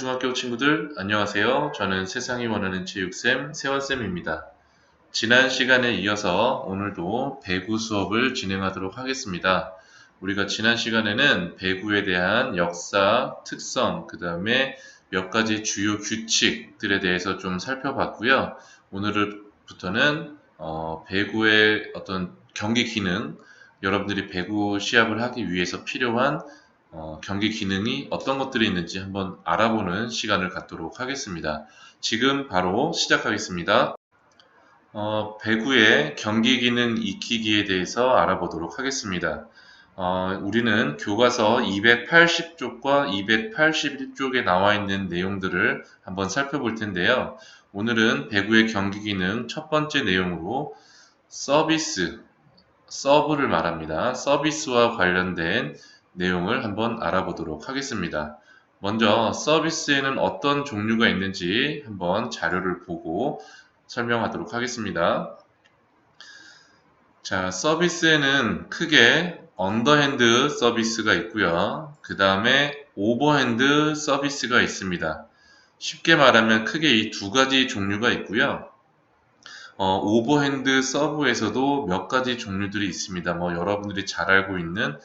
중학교 친구들 안녕하세요. 저는 세상이 원하는 체육쌤 세원쌤입니다. 지난 시간에 이어서 오늘도 배구 수업을 진행하도록 하겠습니다. 우리가 지난 시간에는 배구에 대한 역사, 특성, 그 다음에 몇 가지 주요 규칙들에 대해서 좀 살펴봤고요. 오늘부터는 배구의 어떤 경기 기능, 여러분들이 배구 시합을 하기 위해서 필요한 경기 기능이 어떤 것들이 있는지 한번 알아보는 시간을 갖도록 하겠습니다. 지금 바로 시작하겠습니다. 배구의 경기 기능 익히기에 대해서 알아보도록 하겠습니다. 우리는 교과서 280쪽과 281쪽에 나와 있는 내용들을 한번 살펴볼 텐데요. 오늘은 배구의 경기 기능 첫 번째 내용으로 서브를 말합니다. 서비스와 관련된 내용을 한번 알아보도록 하겠습니다. 먼저 서비스에는 어떤 종류가 있는지 한번 자료를 보고 설명하도록 하겠습니다. 자, 서비스에는 크게 언더핸드 서비스가 있고요. 그 다음에 오버핸드 서비스가 있습니다. 쉽게 말하면 크게 이 두 가지 종류가 있고요. 오버핸드 서브에서도 몇 가지 종류들이 있습니다. 여러분들이 잘 알고 있는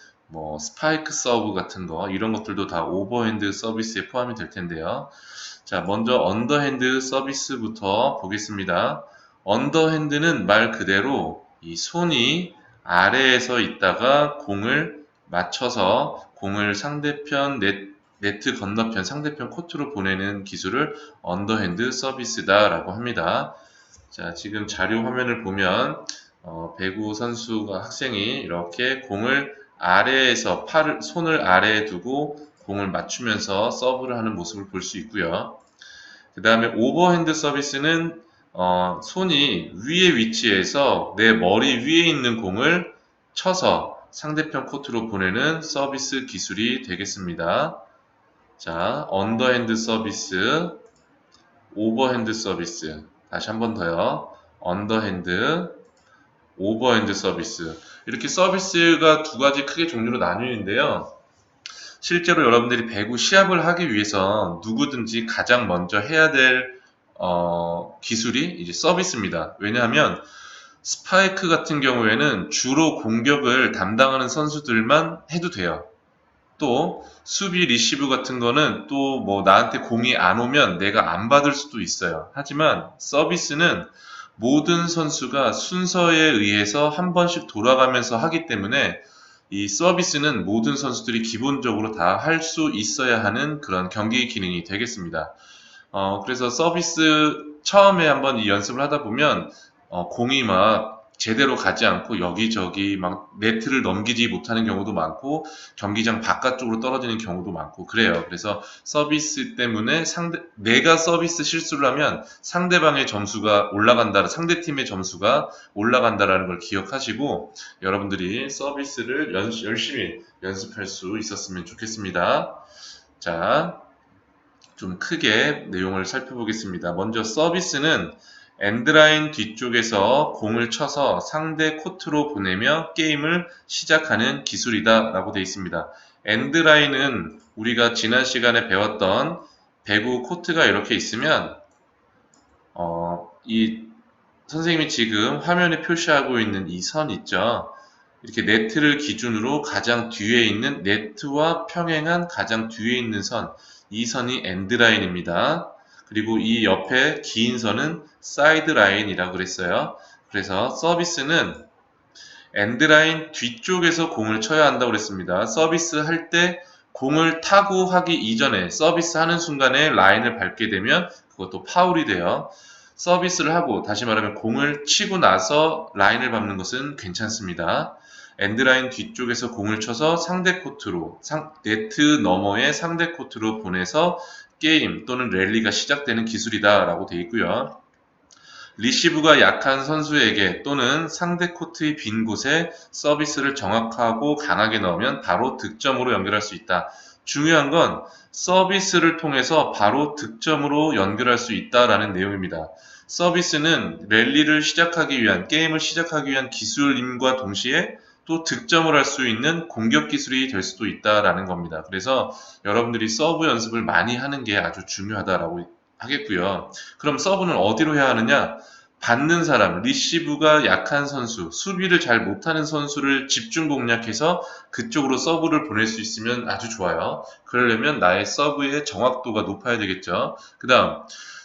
스파이크 서브 같은 거, 이런 것들도 다 오버핸드 서비스에 포함이 될 텐데요. 자, 먼저 언더핸드 서비스부터 보겠습니다. 언더핸드는 말 그대로 이 손이 아래에서 있다가 공을 맞춰서 공을 상대편 네트 건너편 상대편 코트로 보내는 기술을 언더핸드 서비스다라고 합니다. 자, 지금 자료 화면을 보면 배구 선수가 학생이 이렇게 공을 아래에서 손을 아래에 두고 공을 맞추면서 서브를 하는 모습을 볼 수 있고요. 그 다음에 오버핸드 서비스는 손이 위에 위치해서 내 머리 위에 있는 공을 쳐서 상대편 코트로 보내는 서비스 기술이 되겠습니다. 자, 언더핸드 서비스, 오버핸드 서비스. 다시 한 번 더요. 언더핸드, 오버핸드 서비스. 이렇게 서비스가 두 가지 크게 종류로 나뉘는데요. 실제로 여러분들이 배구 시합을 하기 위해서 누구든지 가장 먼저 해야 될 기술이 이제 서비스입니다. 왜냐하면 스파이크 같은 경우에는 주로 공격을 담당하는 선수들만 해도 돼요. 또 수비 리시브 같은 거는 또 나한테 공이 안 오면 내가 안 받을 수도 있어요. 하지만 서비스는 모든 선수가 순서에 의해서 한 번씩 돌아가면서 하기 때문에 이 서비스는 모든 선수들이 기본적으로 다 할 수 있어야 하는 그런 경기 기능이 되겠습니다. 그래서 서비스 처음에 한번 이 연습을 하다 보면 공이 막 제대로 가지 않고 여기저기 막 네트를 넘기지 못하는 경우도 많고 경기장 바깥쪽으로 떨어지는 경우도 많고 그래요. 그래서 서비스 때문에 내가 서비스 실수를 하면 상대방의 점수가 올라간다, 상대팀의 점수가 올라간다라는 걸 기억하시고 여러분들이 서비스를 열심히 연습할 수 있었으면 좋겠습니다. 자, 좀 크게 내용을 살펴보겠습니다. 먼저 서비스는 엔드라인 뒤쪽에서 공을 쳐서 상대 코트로 보내며 게임을 시작하는 기술이다 라고 되어 있습니다. 엔드라인은 우리가 지난 시간에 배웠던 배구 코트가 이렇게 있으면 이 선생님이 지금 화면에 표시하고 있는 이 선 있죠. 이렇게 네트를 기준으로 가장 뒤에 있는 네트와 평행한 가장 뒤에 있는 선, 이 선이 엔드라인입니다. 그리고 이 옆에 긴 선은 사이드라인이라고 그랬어요. 그래서 서비스는 엔드라인 뒤쪽에서 공을 쳐야 한다고 그랬습니다. 서비스 할 때 공을 타고 하기 이전에 서비스 하는 순간에 라인을 밟게 되면 그것도 파울이 돼요. 서비스를 하고 다시 말하면 공을 치고 나서 라인을 밟는 것은 괜찮습니다. 엔드라인 뒤쪽에서 공을 쳐서 상대 코트로, 네트 너머의 상대 코트로 보내서 게임 또는 랠리가 시작되는 기술이다 라고 되어 있고요. 리시브가 약한 선수에게 또는 상대 코트의 빈 곳에 서비스를 정확하고 강하게 넣으면 바로 득점으로 연결할 수 있다. 중요한 건 서비스를 통해서 바로 득점으로 연결할 수 있다라는 내용입니다. 서비스는 랠리를 시작하기 위한, 게임을 시작하기 위한 기술임과 동시에 또 득점을 할 수 있는 공격 기술이 될 수도 있다라는 겁니다. 그래서 여러분들이 서브 연습을 많이 하는 게 아주 중요하다라고 하겠고요. 그럼 서브는 어디로 해야 하느냐? 받는 사람, 리시브가 약한 선수, 수비를 잘 못하는 선수를 집중 공략해서 그쪽으로 서브를 보낼 수 있으면 아주 좋아요. 그러려면 나의 서브의 정확도가 높아야 되겠죠. 그 다음,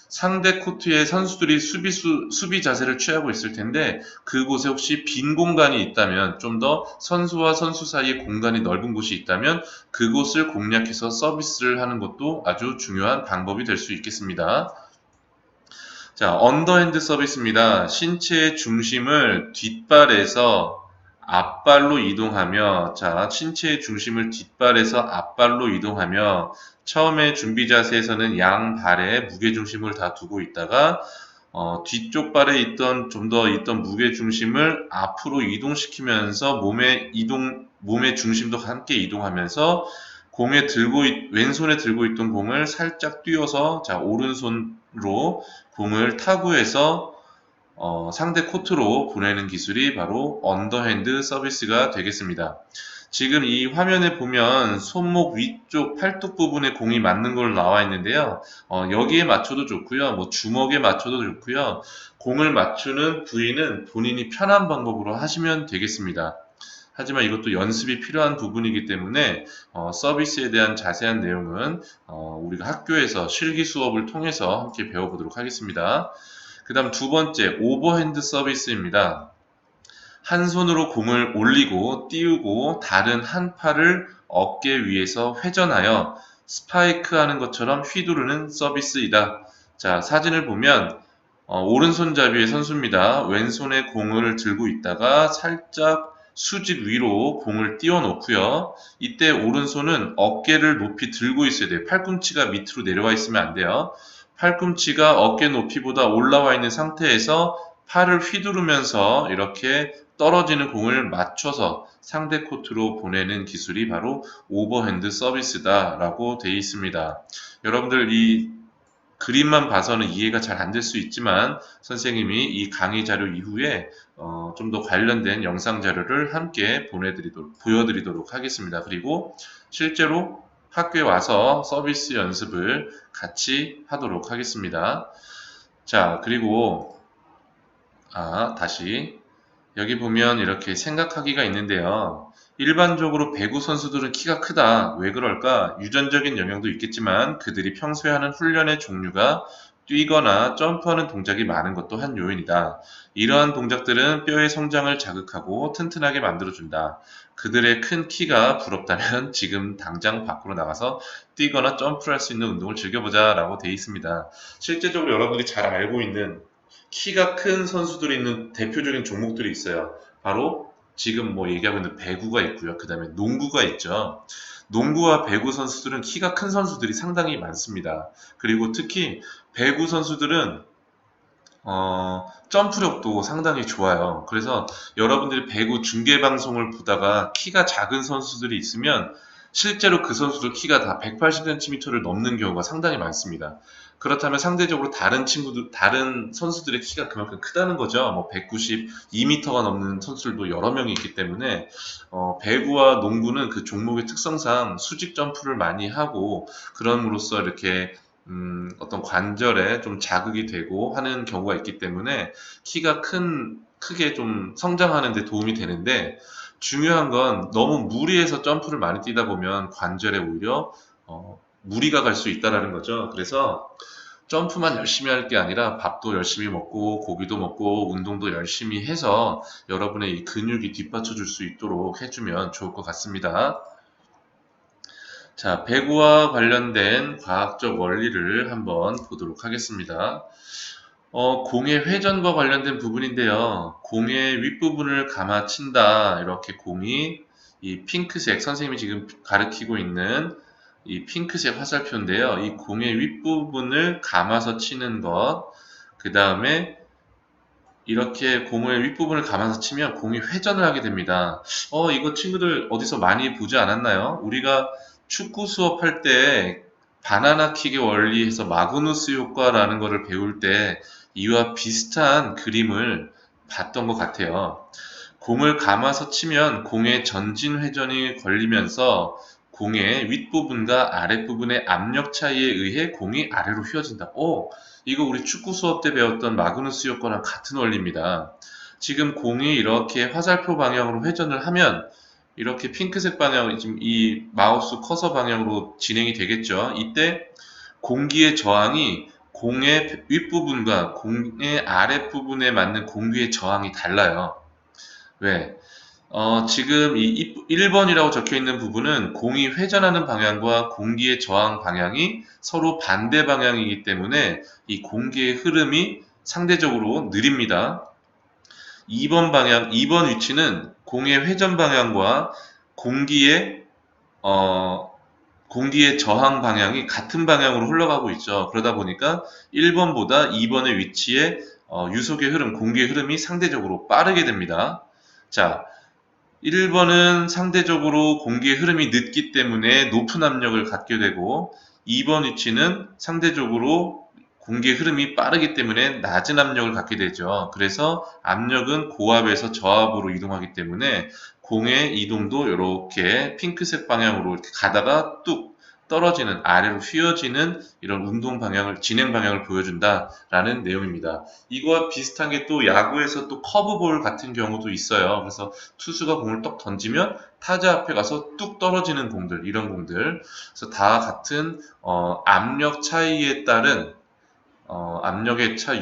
상대 코트의 선수들이 수비 자세를 취하고 있을 텐데 그곳에 혹시 빈 공간이 있다면 좀 더 선수와 선수 사이에 공간이 넓은 곳이 있다면 그곳을 공략해서 서비스를 하는 것도 아주 중요한 방법이 될 수 있겠습니다. 자, 언더핸드 서비스입니다. 신체의 중심을 뒷발에서 앞발로 이동하며, 자, 신체의 중심을 뒷발에서 앞발로 이동하며, 처음에 준비 자세에서는 양 발에 무게 중심을 다 두고 있다가, 뒤쪽 발에 좀 더 있던 무게 중심을 앞으로 이동시키면서 몸의 중심도 함께 이동하면서 왼손에 들고 있던 공을 살짝 띄워서, 자, 오른손으로 공을 타구해서 상대 코트로 보내는 기술이 바로 언더핸드 서비스가 되겠습니다. 지금 이 화면에 보면 손목 위쪽 팔뚝 부분에 공이 맞는 걸로 나와 있는데요. 여기에 맞춰도 좋고요. 뭐 주먹에 맞춰도 좋고요. 공을 맞추는 부위는 본인이 편한 방법으로 하시면 되겠습니다. 하지만 이것도 연습이 필요한 부분이기 때문에 서비스에 대한 자세한 내용은 우리가 학교에서 실기 수업을 통해서 함께 배워보도록 하겠습니다. 그 다음 두 번째, 오버핸드 서비스입니다. 한 손으로 공을 올리고 띄우고 다른 한 팔을 어깨 위에서 회전하여 스파이크 하는 것처럼 휘두르는 서비스이다. 자, 사진을 보면 오른손잡이의 선수입니다. 왼손에 공을 들고 있다가 살짝 수직 위로 공을 띄워 놓고요. 이때 오른손은 어깨를 높이 들고 있어야 돼요. 팔꿈치가 밑으로 내려와 있으면 안 돼요. 팔꿈치가 어깨 높이보다 올라와 있는 상태에서 팔을 휘두르면서 이렇게 떨어지는 공을 맞춰서 상대 코트로 보내는 기술이 바로 오버핸드 서비스다라고 되어 있습니다. 여러분들 이 그림만 봐서는 이해가 잘 안 될 수 있지만 선생님이 이 강의 자료 이후에 좀 더 관련된 영상 자료를 함께 보여드리도록 하겠습니다. 그리고 실제로 학교에 와서 서비스 연습을 같이 하도록 하겠습니다. 자, 그리고 다시 여기 보면 이렇게 생각하기가 있는데요. 일반적으로 배구 선수들은 키가 크다. 왜 그럴까? 유전적인 영향도 있겠지만 그들이 평소에 하는 훈련의 종류가 뛰거나 점프하는 동작이 많은 것도 한 요인이다. 이러한 동작들은 뼈의 성장을 자극하고 튼튼하게 만들어준다. 그들의 큰 키가 부럽다면 지금 당장 밖으로 나가서 뛰거나 점프를 할 수 있는 운동을 즐겨보자 라고 되어 있습니다. 실제적으로 여러분들이 잘 알고 있는 키가 큰 선수들이 있는 대표적인 종목들이 있어요. 바로 지금 뭐 얘기하고 있는 배구가 있고요. 그 다음에 농구가 있죠. 농구와 배구 선수들은 키가 큰 선수들이 상당히 많습니다. 그리고 특히 배구 선수들은 점프력도 상당히 좋아요. 그래서 여러분들이 배구 중계 방송을 보다가 키가 작은 선수들이 있으면 실제로 그 선수들 키가 다 180cm를 넘는 경우가 상당히 많습니다. 그렇다면 상대적으로 다른 선수들의 키가 그만큼 크다는 거죠. 뭐 192m가 넘는 선수들도 여러 명이 있기 때문에 배구와 농구는 그 종목의 특성상 수직 점프를 많이 하고 그럼으로써 이렇게 어떤 관절에 좀 자극이 되고 하는 경우가 있기 때문에 키가 크게 좀 성장하는 데 도움이 되는데 중요한 건 너무 무리해서 점프를 많이 뛰다 보면 관절에 오히려 무리가 갈 수 있다라는 거죠. 그래서 점프만 열심히 할 게 아니라 밥도 열심히 먹고 고기도 먹고 운동도 열심히 해서 여러분의 이 근육이 뒷받쳐 줄 수 있도록 해주면 좋을 것 같습니다. 자, 배구와 관련된 과학적 원리를 한번 보도록 하겠습니다. 공의 회전과 관련된 부분인데요. 공의 윗부분을 감아 친다. 이렇게 공이 이 핑크색, 선생님이 지금 가리키고 있는 이 핑크색 화살표인데요. 이 공의 윗부분을 감아서 치는 것, 그 다음에 이렇게 공을 윗부분을 감아서 치면 공이 회전을 하게 됩니다. 이거 친구들 어디서 많이 보지 않았나요? 우리가 축구 수업할 때 바나나 킥의 원리에서 마그누스 효과라는 것을 배울 때 이와 비슷한 그림을 봤던 것 같아요. 공을 감아서 치면 공의 전진 회전이 걸리면서 공의 윗부분과 아랫부분의 압력 차이에 의해 공이 아래로 휘어진다. 이거 우리 축구 수업 때 배웠던 마그누스 효과랑 같은 원리입니다. 지금 공이 이렇게 화살표 방향으로 회전을 하면 이렇게 핑크색 방향, 지금 이 마우스 커서 방향으로 진행이 되겠죠. 이때 공기의 저항이 공의 윗부분과 공의 아랫부분에 맞는 공기의 저항이 달라요. 왜? 지금 이 1번이라고 적혀 있는 부분은 공이 회전하는 방향과 공기의 저항 방향이 서로 반대 방향이기 때문에 이 공기의 흐름이 상대적으로 느립니다. 2번 위치는 공의 회전 방향과 공기의, 어, 공기의 저항 방향이 같은 방향으로 흘러가고 있죠. 그러다 보니까 1번보다 2번의 위치에 유속의 흐름, 공기의 흐름이 상대적으로 빠르게 됩니다. 자, 1번은 상대적으로 공기의 흐름이 늦기 때문에 높은 압력을 갖게 되고 2번 위치는 상대적으로 공기의 흐름이 빠르기 때문에 낮은 압력을 갖게 되죠. 그래서 압력은 고압에서 저압으로 이동하기 때문에 공의 이동도 이렇게 핑크색 방향으로 이렇게 가다가 뚝 떨어지는 아래로 휘어지는 이런 운동 방향을 진행 방향을 보여준다라는 내용입니다. 이거와 비슷한 게 또 야구에서 또 커브볼 같은 경우도 있어요. 그래서 투수가 공을 떡 던지면 타자 앞에 가서 뚝 떨어지는 공들, 이런 공들. 그래서 다 같은 압력 차이에 따른 압력의 차,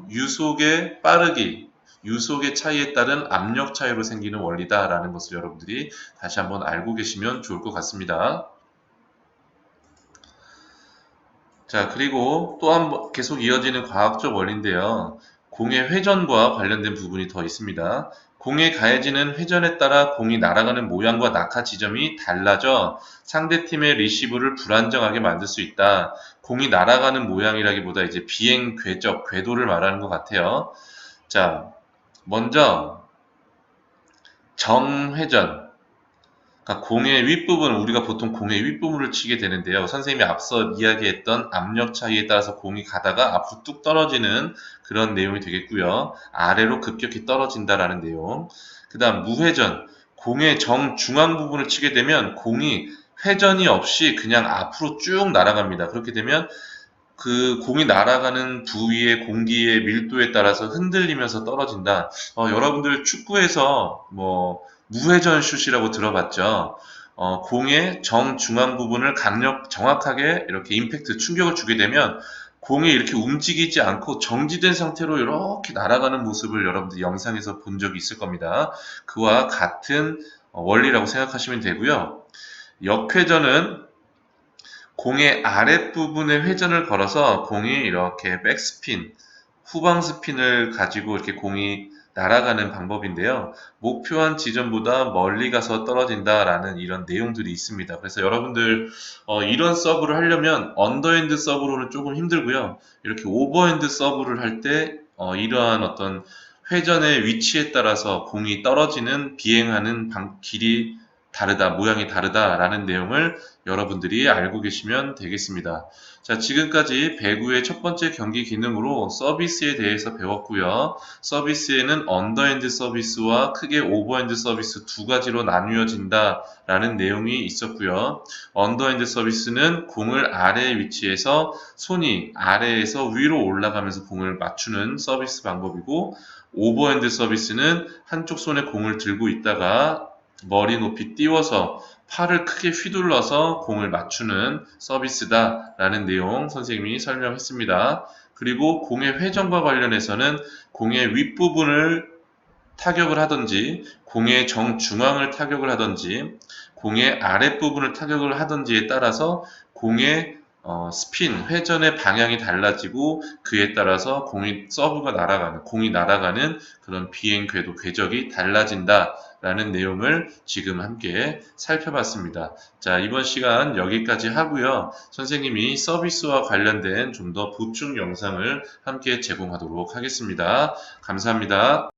유속의 빠르기, 유속의 차이에 따른 압력 차이로 생기는 원리다라는 것을 여러분들이 다시 한번 알고 계시면 좋을 것 같습니다. 자, 그리고 또 한 번 계속 이어지는 과학적 원리인데요. 공의 회전과 관련된 부분이 더 있습니다. 공에 가해지는 회전에 따라 공이 날아가는 모양과 낙하 지점이 달라져 상대팀의 리시브를 불안정하게 만들 수 있다. 공이 날아가는 모양이라기보다 이제 비행 궤적, 궤도를 말하는 것 같아요. 자, 먼저 정회전. 그러니까 공의 윗부분, 우리가 보통 공의 윗부분을 치게 되는데요. 선생님이 앞서 이야기했던 압력 차이에 따라서 공이 가다가 앞으로 뚝 떨어지는 그런 내용이 되겠고요. 아래로 급격히 떨어진다라는 내용. 그 다음 무회전, 공의 정중앙 부분을 치게 되면 공이 회전이 없이 그냥 앞으로 쭉 날아갑니다. 그렇게 되면 그 공이 날아가는 부위의 공기의 밀도에 따라서 흔들리면서 떨어진다. 여러분들 축구에서 뭐 무회전 슛이라고 들어봤죠? 공의 정중앙 부분을 강력 정확하게 이렇게 임팩트 충격을 주게 되면 공이 이렇게 움직이지 않고 정지된 상태로 이렇게 날아가는 모습을 여러분들 영상에서 본 적이 있을 겁니다. 그와 같은 원리라고 생각하시면 되고요. 역회전은 공의 아랫부분에 회전을 걸어서 공이 이렇게 백스핀, 후방 스핀을 가지고 이렇게 공이 날아가는 방법인데요. 목표한 지점보다 멀리 가서 떨어진다라는 이런 내용들이 있습니다. 그래서 여러분들 이런 서브를 하려면 언더핸드 서브로는 조금 힘들고요. 이렇게 오버핸드 서브를 할 때 이러한 어떤 회전의 위치에 따라서 공이 떨어지는 비행하는 길이 다르다, 모양이 다르다라는 내용을 여러분들이 알고 계시면 되겠습니다. 자, 지금까지 배구의 첫 번째 경기 기능으로 서비스에 대해서 배웠고요. 서비스에는 언더핸드 서비스와 크게 오버핸드 서비스 두 가지로 나뉘어진다라는 내용이 있었고요. 언더핸드 서비스는 공을 아래에 위치해서 손이 아래에서 위로 올라가면서 공을 맞추는 서비스 방법이고, 오버핸드 서비스는 한쪽 손에 공을 들고 있다가 머리 높이 띄워서 팔을 크게 휘둘러서 공을 맞추는 서비스다라는 내용 선생님이 설명했습니다. 그리고 공의 회전과 관련해서는 공의 윗부분을 타격을 하든지 공의 정중앙을 타격을 하든지 공의 아랫부분을 타격을 하든지에 따라서 공의 스핀, 회전의 방향이 달라지고 그에 따라서 공이 날아가는 그런 비행 궤도, 궤적이 달라진다라는 내용을 지금 함께 살펴봤습니다. 자, 이번 시간 여기까지 하고요. 선생님이 서비스와 관련된 좀 더 보충 영상을 함께 제공하도록 하겠습니다. 감사합니다.